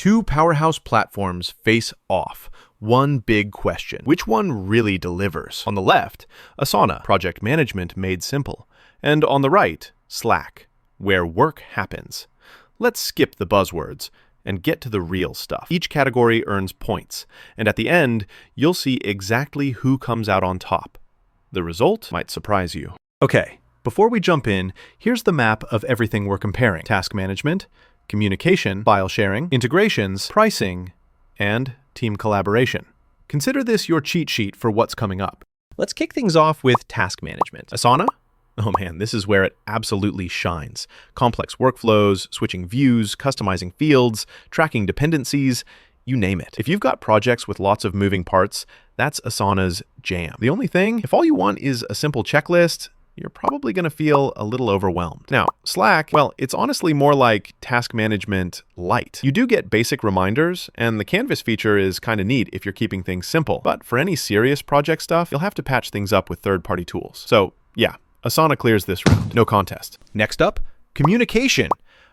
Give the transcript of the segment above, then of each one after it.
Two powerhouse platforms face off. One big question. Which one really delivers? On the left, Asana, project management made simple. And on the right, Slack, where work happens. Let's skip the buzzwords and get to the real stuff. Each category earns points, and at the end, you'll see exactly who comes out on top. The result might surprise you. Okay, before we jump in, here's the map of everything we're comparing. Task management, communication, file sharing, integrations, pricing, and team collaboration. Consider this your cheat sheet for what's coming up. Let's kick things off with task management. Asana? Oh man, this is where it absolutely shines. Complex workflows, switching views, customizing fields, tracking dependencies, you name it. If you've got projects with lots of moving parts, that's Asana's jam. The only thing, if all you want is a simple checklist, you're probably going to feel a little overwhelmed. Now, Slack, well, it's honestly more like task management light. You do get basic reminders, and the Canvas feature is kind of neat if you're keeping things simple. But for any serious project stuff, you'll have to patch things up with third-party tools. So yeah, Asana clears this round. No contest. Next up, communication.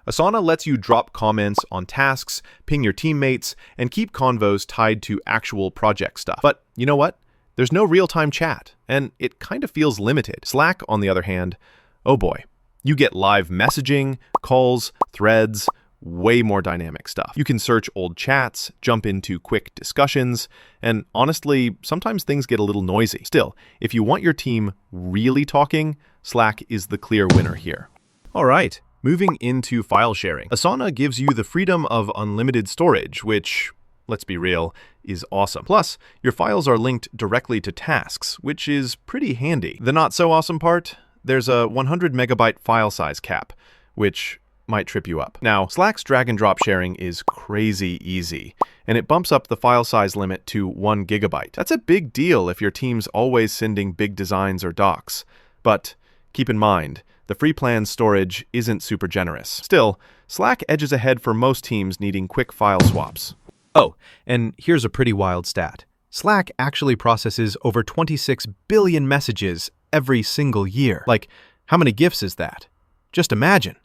Asana lets you drop comments on tasks, ping your teammates, and keep convos tied to actual project stuff. But you know what? There's no real-time chat, and it kind of feels limited. Slack, on the other hand, oh boy. You get live messaging, calls, threads, way more dynamic stuff. You can search old chats, jump into quick discussions, and honestly, sometimes things get a little noisy. Still, if you want your team really talking, Slack is the clear winner here. All right, moving into file sharing. Asana gives you the freedom of unlimited storage, which, let's be real, is awesome. Plus, your files are linked directly to tasks, which is pretty handy. The not so awesome part? There's a 100 megabyte file size cap, which might trip you up. Now, Slack's drag and drop sharing is crazy easy, and it bumps up the file size limit to 1 gigabyte. That's a big deal if your team's always sending big designs or docs. But keep in mind, the free plan's storage isn't super generous. Still, Slack edges ahead for most teams needing quick file swaps. Oh, and here's a pretty wild stat. Slack actually processes over 26 billion messages every single year. Like, how many GIFs is that? Just imagine.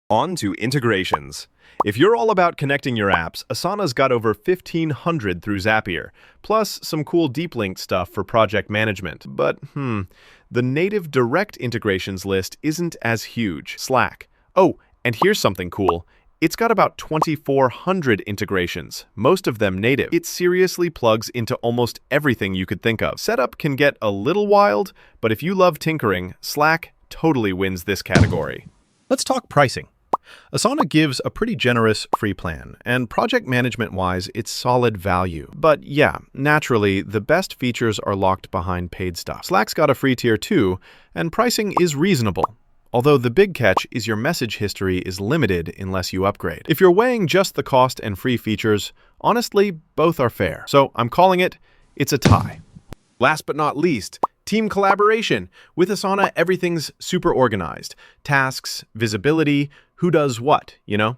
On to integrations. If you're all about connecting your apps, Asana's got over 1,500 through Zapier, plus some cool deep link stuff for project management. But, the native direct integrations list isn't as huge. Slack. Oh, and here's something cool. It's got about 2,400 integrations, most of them native. It seriously plugs into almost everything you could think of. Setup can get a little wild, but if you love tinkering, Slack totally wins this category. Let's talk pricing. Asana gives a pretty generous free plan, and project management-wise, it's solid value. But yeah, naturally, the best features are locked behind paid stuff. Slack's got a free tier too, and pricing is reasonable. Although the big catch is your message history is limited unless you upgrade. If you're weighing just the cost and free features, honestly, both are fair. So I'm calling it's a tie. Last but not least, team collaboration. With Asana, everything's super organized. Tasks, visibility, who does what, you know?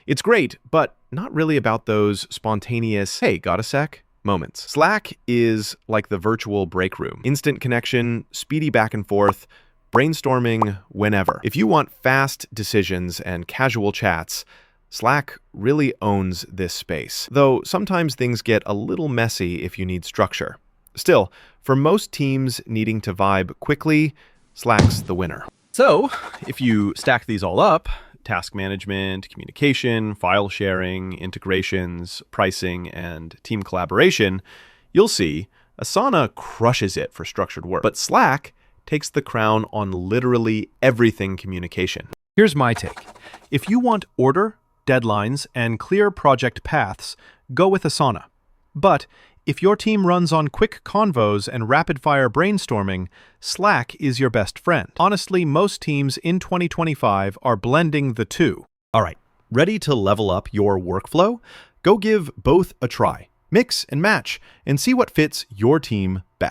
It's great, but not really about those spontaneous, hey, got a sec? Moments. Slack is like the virtual break room. Instant connection, speedy back and forth, brainstorming whenever. If you want fast decisions and casual chats, Slack really owns this space. Though sometimes things get a little messy if you need structure. Still, for most teams needing to vibe quickly, Slack's the winner. So, if you stack these all up, task management, communication, file sharing, integrations, pricing, and team collaboration, you'll see Asana crushes it for structured work. But Slack takes the crown on literally everything communication. Here's my take. If you want order, deadlines, and clear project paths, go with Asana. But if your team runs on quick convos and rapid-fire brainstorming, Slack is your best friend. Honestly, most teams in 2025 are blending the two. All right, ready to level up your workflow? Go give both a try. Mix and match and see what fits your team best.